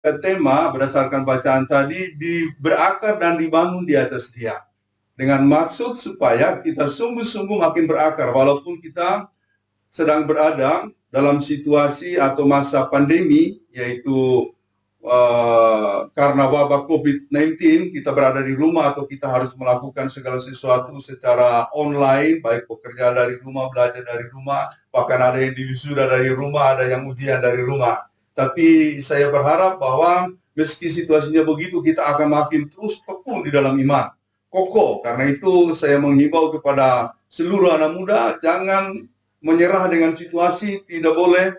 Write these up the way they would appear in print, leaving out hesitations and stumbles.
tema berdasarkan bacaan tadi berakar dan dibangun di atas Dia. Dengan maksud supaya kita sungguh-sungguh makin berakar walaupun kita sedang berada dalam situasi atau masa pandemi, yaitu karena wabah COVID-19, kita berada di rumah atau kita harus melakukan segala sesuatu secara online, baik bekerja dari rumah, belajar dari rumah, bahkan ada yang diwisuda dari rumah, ada yang ujian dari rumah. Tapi saya berharap bahwa meski situasinya begitu, kita akan makin terus tekun di dalam iman, kokoh. Karena itu saya menghimbau kepada seluruh anak muda, jangan menyerah dengan situasi, tidak boleh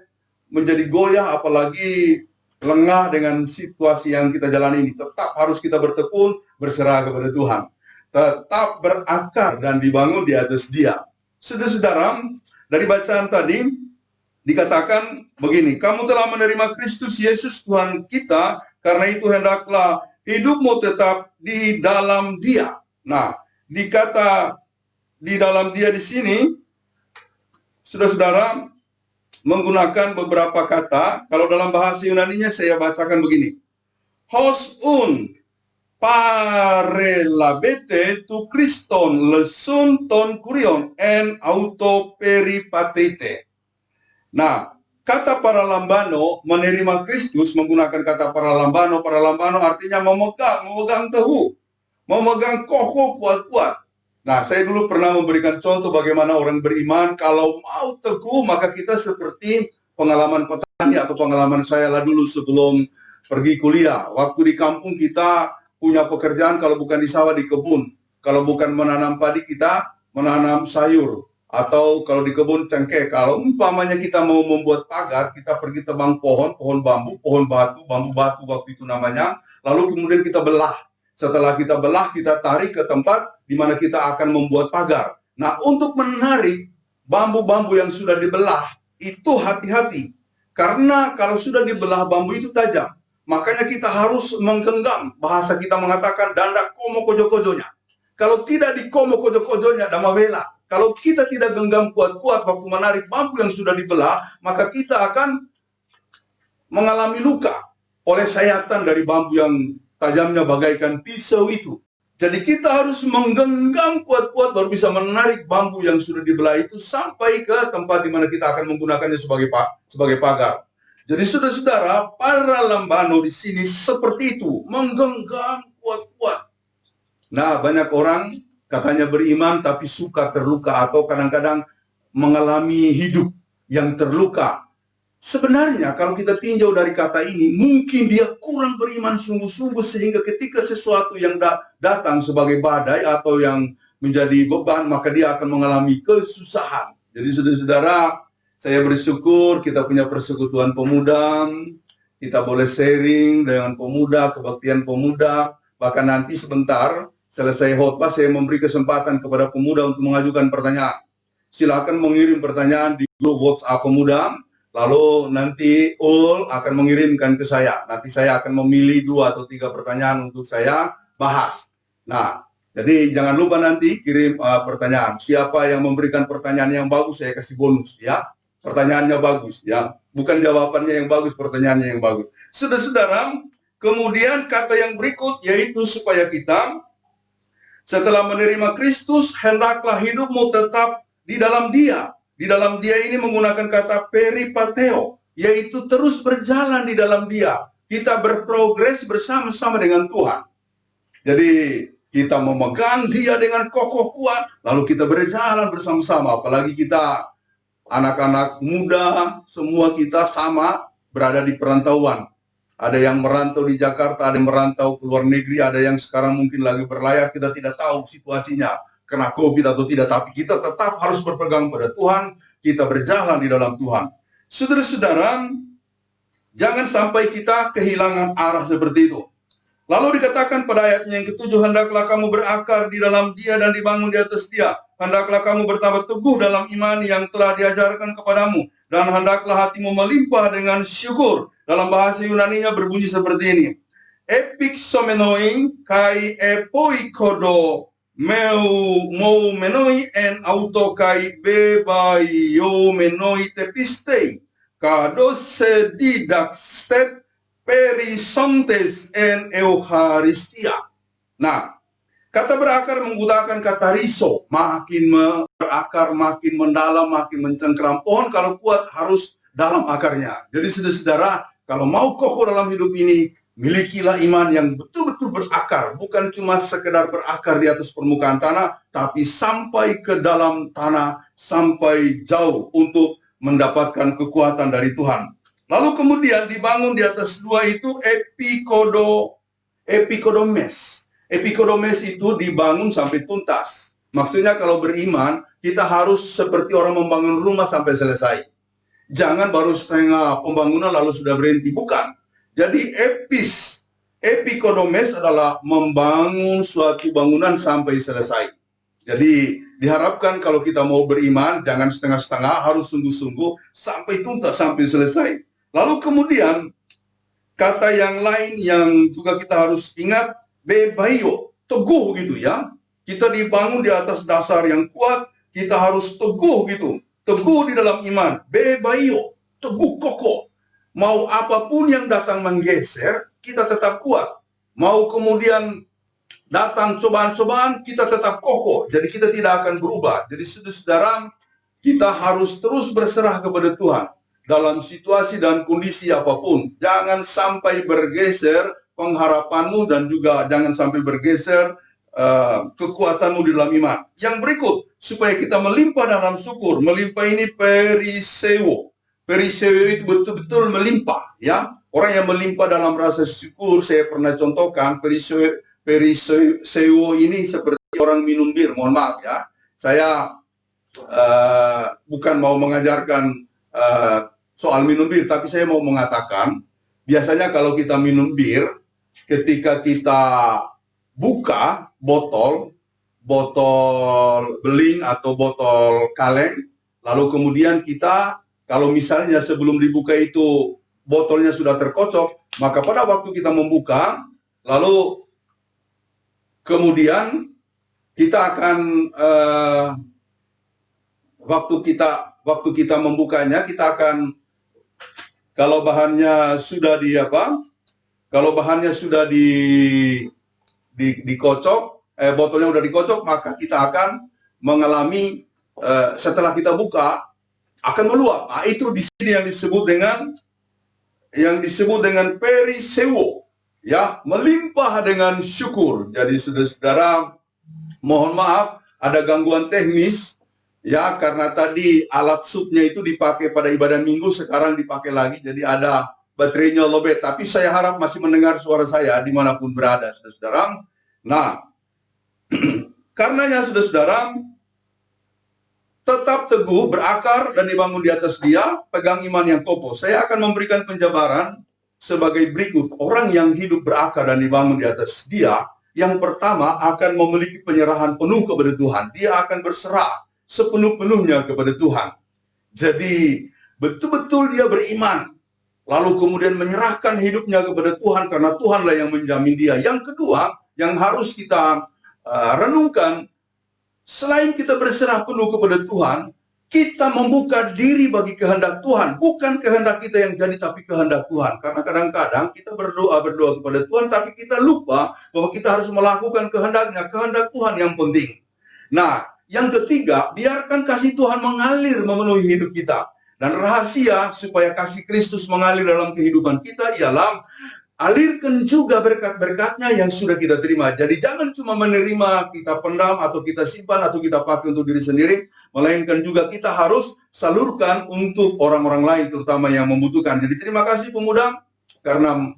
menjadi goyah, apalagi lengah dengan situasi yang kita jalani ini. Tetap harus kita bertekun, berserah kepada Tuhan. Tetap berakar dan dibangun di atas Dia. Saudara-saudara, dari bacaan tadi dikatakan begini, kamu telah menerima Kristus Yesus Tuhan kita, karena itu hendaklah hidupmu tetap di dalam Dia. Nah, dikata di dalam Dia di sini, saudara-saudara, menggunakan beberapa kata. Kalau dalam bahasa Yunaninya saya bacakan begini. Hos un parelabete tu Christon lesun ton kurion en auto peripatete. Nah, kata paralambano, menerima Kristus, menggunakan kata paralambano artinya memegang teguh, memegang kokoh kuat-kuat. Nah, saya dulu pernah memberikan contoh bagaimana orang beriman kalau mau teguh, maka kita seperti pengalaman petani atau pengalaman saya lah dulu sebelum pergi kuliah. Waktu di kampung kita punya pekerjaan, kalau bukan di sawah, di kebun. Kalau bukan menanam padi, kita menanam sayur. Atau kalau di kebun cengkeh, kalau umpamanya kita mau membuat pagar, kita pergi tebang pohon bambu, pohon batu, bambu batu waktu itu namanya, lalu kemudian kita belah. Setelah kita belah, kita tarik ke tempat di mana kita akan membuat pagar. Nah, untuk menarik bambu-bambu yang sudah dibelah, itu hati-hati. Karena kalau sudah dibelah, bambu itu tajam. Makanya kita harus menggenggam. Bahasa kita mengatakan, danda komo kojo-kojonya. Kalau tidak dikomo kojo-kojonya, dama bela. Kalau kita tidak genggam kuat-kuat waktu menarik bambu yang sudah dibelah, maka kita akan mengalami luka oleh sayatan dari bambu yang tajamnya bagaikan pisau itu. Jadi kita harus menggenggam kuat-kuat baru bisa menarik bambu yang sudah dibelah itu sampai ke tempat di mana kita akan menggunakannya sebagai pagar. Jadi saudara-saudara, paralambano di sini seperti itu, menggenggam kuat-kuat. Nah, banyak orang katanya beriman tapi suka terluka atau kadang-kadang mengalami hidup yang terluka. Sebenarnya kalau kita tinjau dari kata ini, mungkin dia kurang beriman sungguh-sungguh sehingga ketika sesuatu yang datang sebagai badai atau yang menjadi beban, maka dia akan mengalami kesusahan. Jadi saudara-saudara, saya bersyukur kita punya persekutuan pemuda, kita boleh sharing dengan pemuda, kebaktian pemuda, bahkan nanti sebentar selesai khotbah saya memberi kesempatan kepada pemuda untuk mengajukan pertanyaan. Silakan mengirim pertanyaan di grup WhatsApp pemuda, lalu nanti Ul akan mengirimkan ke saya. Nanti saya akan memilih 2 atau 3 pertanyaan untuk saya bahas. Nah, jadi jangan lupa nanti kirim pertanyaan. Siapa yang memberikan pertanyaan yang bagus, saya kasih bonus ya. Pertanyaannya bagus ya. Bukan jawabannya yang bagus, pertanyaannya yang bagus. Saudara-saudara, kemudian kata yang berikut yaitu supaya kita setelah menerima Kristus, hendaklah hidupmu tetap di dalam Dia. Di dalam Dia ini menggunakan kata peripateo, yaitu terus berjalan di dalam Dia. Kita berprogres bersama-sama dengan Tuhan. Jadi kita memegang Dia dengan kokoh kuat, lalu kita berjalan bersama-sama. Apalagi kita anak-anak muda, semua kita sama berada di perantauan. Ada yang merantau di Jakarta, ada yang merantau ke luar negeri, ada yang sekarang mungkin lagi berlayar, kita tidak tahu situasinya, kena COVID atau tidak, tapi kita tetap harus berpegang pada Tuhan, kita berjalan di dalam Tuhan. Saudara-saudara, jangan sampai kita kehilangan arah seperti itu. Lalu dikatakan pada ayatnya yang ke-7, hendaklah kamu berakar di dalam Dia dan dibangun di atas Dia. Hendaklah kamu bertambah teguh dalam iman yang telah diajarkan kepadamu. Dan hendaklah hatimu melimpah dengan syukur. Dalam bahasa Yunaninya berbunyi seperti ini. Epixomenoin kai epoikodo mou menoi en auto kai bebaio menoi tepistei. Kado sedidak stet perisontes en Eucharistia. Nah, kata berakar menggunakan kata riso, makin berakar, makin mendalam, makin mencengkeram. Pohon kalau kuat harus dalam akarnya. Jadi saudara-saudara, kalau mau kokoh dalam hidup ini, milikilah iman yang betul-betul berakar. Bukan cuma sekedar berakar di atas permukaan tanah, tapi sampai ke dalam tanah, sampai jauh untuk mendapatkan kekuatan dari Tuhan. Lalu kemudian dibangun di atas dua itu epikodomes. Epikodomes itu dibangun sampai tuntas. Maksudnya kalau beriman, kita harus seperti orang membangun rumah sampai selesai. Jangan baru setengah pembangunan lalu sudah berhenti. Bukan. Jadi epikodomes adalah membangun suatu bangunan sampai selesai. Jadi diharapkan kalau kita mau beriman, jangan setengah-setengah, harus sungguh-sungguh sampai tuntas, sampai selesai. Lalu kemudian, kata yang lain yang juga kita harus ingat, bebayo, teguh gitu ya. Kita dibangun di atas dasar yang kuat, kita harus teguh gitu. Teguh di dalam iman, bebayo, teguh kokoh. Mau apapun yang datang menggeser, kita tetap kuat. Mau kemudian datang cobaan-cobaan, kita tetap kokoh. Jadi kita tidak akan berubah. Jadi saudara-saudara, kita harus terus berserah kepada Tuhan dalam situasi dan kondisi apapun. Jangan sampai bergeser pengharapanmu dan juga jangan sampai bergeser kekuatanmu di dalam iman. Yang berikut, supaya kita melimpah dalam syukur. Melimpah ini periseo. Periseo itu betul-betul melimpah, ya. Orang yang melimpah dalam rasa syukur, saya pernah contohkan, periseo ini seperti orang minum bir. Mohon maaf ya, saya bukan mau mengajarkan soal minum bir, tapi saya mau mengatakan, biasanya kalau kita minum bir, ketika kita buka botol beling atau botol kaleng, lalu kemudian kita, kalau misalnya sebelum dibuka itu botolnya sudah terkocok, maka pada waktu kita membuka, lalu kemudian kita akan waktu kita membukanya, kita akan, kalau bahannya sudah dikocok, botolnya sudah dikocok, maka kita akan mengalami setelah kita buka akan meluap. Nah, itu di sini yang disebut dengan periseo, ya, melimpah dengan syukur. Jadi saudara-saudara, mohon maaf ada gangguan teknis, ya, karena tadi alat supnya itu dipakai pada ibadah minggu, sekarang dipakai lagi, jadi ada baterainya lobet. Tapi saya harap masih mendengar suara saya dimanapun berada, saudara-saudara. Nah, karenanya saudara-saudara, tetap teguh, berakar, dan dibangun di atas dia, pegang iman yang kokoh. Saya akan memberikan penjabaran sebagai berikut. Orang yang hidup berakar dan dibangun di atas dia, yang pertama akan memiliki penyerahan penuh kepada Tuhan. Dia akan berserah sepenuh-penuhnya kepada Tuhan. Jadi, betul-betul dia beriman. Lalu kemudian menyerahkan hidupnya kepada Tuhan, karena Tuhanlah yang menjamin dia. Yang kedua, yang harus kita renungkan, selain kita berserah penuh kepada Tuhan, kita membuka diri bagi kehendak Tuhan. Bukan kehendak kita yang jadi, tapi kehendak Tuhan. Karena kadang-kadang kita berdoa kepada Tuhan, tapi kita lupa bahwa kita harus melakukan kehendaknya. Kehendak Tuhan yang penting. Nah, yang ketiga, biarkan kasih Tuhan mengalir memenuhi hidup kita. Dan rahasia supaya kasih Kristus mengalir dalam kehidupan kita ialah alirkan juga berkat-berkatnya yang sudah kita terima. Jadi jangan cuma menerima, kita pendam, atau kita simpan, atau kita pakai untuk diri sendiri, melainkan juga kita harus salurkan untuk orang-orang lain, terutama yang membutuhkan. Jadi terima kasih pemuda, karena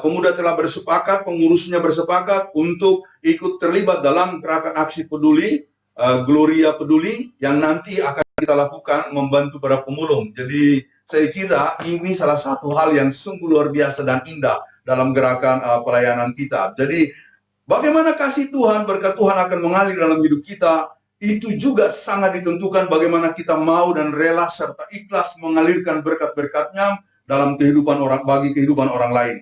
pemuda telah bersepakat, pengurusnya bersepakat untuk ikut terlibat dalam gerakan aksi peduli, Gloria Peduli, yang nanti akan kita lakukan membantu para pemulung. Jadi saya kira ini salah satu hal yang sungguh luar biasa dan indah dalam gerakan pelayanan kita. Jadi bagaimana kasih Tuhan, berkat Tuhan akan mengalir dalam hidup kita, itu juga sangat ditentukan bagaimana kita mau dan rela serta ikhlas mengalirkan berkat-berkatnya dalam kehidupan bagi kehidupan orang lain.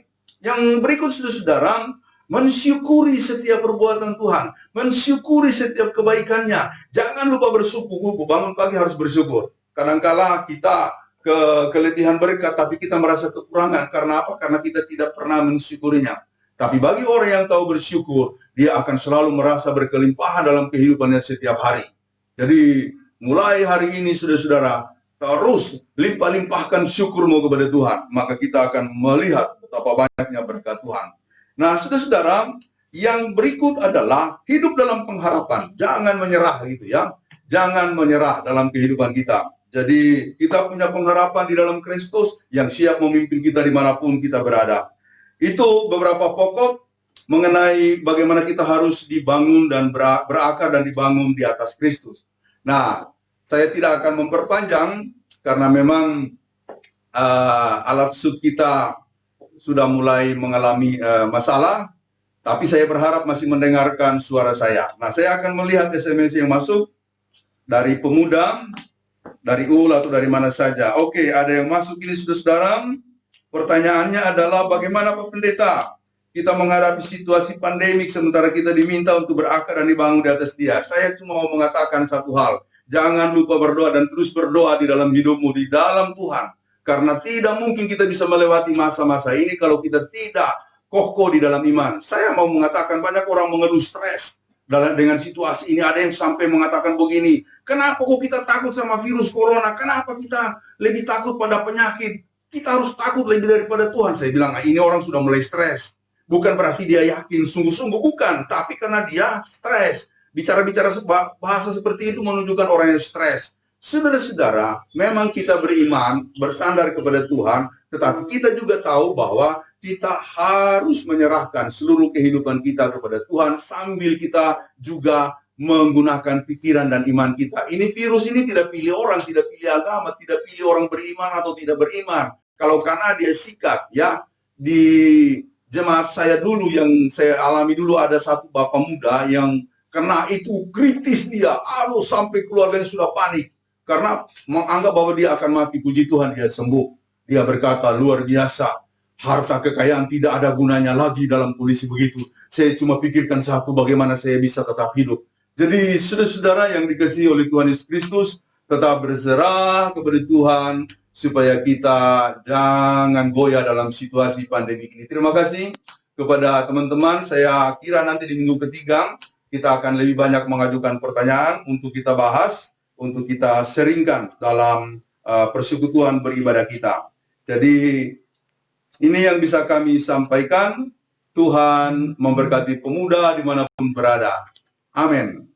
Yang berikut, saudara-saudara, mensyukuri setiap perbuatan Tuhan, mensyukuri setiap kebaikannya. Jangan lupa bersyukur. Bangun pagi harus bersyukur. Kadangkala kita kelebihan berkat, tapi kita merasa kekurangan. Karena apa? Karena kita tidak pernah mensyukurinya. Tapi bagi orang yang tahu bersyukur, dia akan selalu merasa berkelimpahan dalam kehidupannya setiap hari. Jadi mulai hari ini, saudara-saudara, terus limpah-limpahkan syukurmu kepada Tuhan, maka kita akan melihat betapa banyaknya berkat Tuhan. Nah, saudara-saudara, yang berikut adalah hidup dalam pengharapan. Jangan menyerah gitu ya. Jangan menyerah dalam kehidupan kita. Jadi kita punya pengharapan di dalam Kristus yang siap memimpin kita dimanapun kita berada. Itu beberapa pokok mengenai bagaimana kita harus dibangun dan berakar dan dibangun di atas Kristus. Nah, saya tidak akan memperpanjang karena memang alat shoot kita sudah mulai mengalami masalah. Tapi saya berharap masih mendengarkan suara saya. Nah, saya akan melihat SMS yang masuk dari pemuda, dari UL atau dari mana saja. Oke, ada yang masuk ini, saudara-saudara. Pertanyaannya adalah bagaimana Pak Pendeta kita menghadapi situasi pandemik sementara kita diminta untuk berakar dan dibangun di atas Dia. Saya cuma mau mengatakan satu hal. Jangan lupa berdoa dan terus berdoa di dalam hidupmu, di dalam Tuhan. Karena tidak mungkin kita bisa melewati masa-masa ini kalau kita tidak kokoh di dalam iman. Saya mau mengatakan banyak orang mengeluh stres dengan situasi ini. Ada yang sampai mengatakan begini, kenapa kok kita takut sama virus corona? Kenapa kita lebih takut pada penyakit? Kita harus takut lebih daripada Tuhan. Saya bilang, ini orang sudah mulai stres. Bukan berarti dia yakin, sungguh-sungguh bukan. Tapi karena dia stres. Bicara-bicara bahasa seperti itu menunjukkan orang yang stres. Saudara-saudara, memang kita beriman, bersandar kepada Tuhan. Tetapi kita juga tahu bahwa kita harus menyerahkan seluruh kehidupan kita kepada Tuhan sambil kita juga menggunakan pikiran dan iman kita. Ini virus ini tidak pilih orang, tidak pilih agama, tidak pilih orang beriman atau tidak beriman. Kalau karena dia sikat, ya, di jemaat saya dulu yang saya alami dulu ada satu bapak muda yang kena itu kritis dia, sampai keluarganya sudah panik karena menganggap bahwa dia akan mati. Puji Tuhan dia sembuh. Dia berkata, luar biasa, harta kekayaan tidak ada gunanya lagi dalam kondisi begitu. Saya cuma pikirkan satu, bagaimana saya bisa tetap hidup. Jadi saudara-saudara yang dikasihi oleh Tuhan Yesus Kristus, tetap berserah kepada Tuhan supaya kita jangan goyah dalam situasi pandemi ini. Terima kasih kepada teman-teman. Saya kira nanti di minggu ketiga kita akan lebih banyak mengajukan pertanyaan untuk kita bahas, untuk kita seringkan dalam persekutuan beribadah kita. Jadi ini yang bisa kami sampaikan. Tuhan memberkati pemuda dimanapun berada. Amin.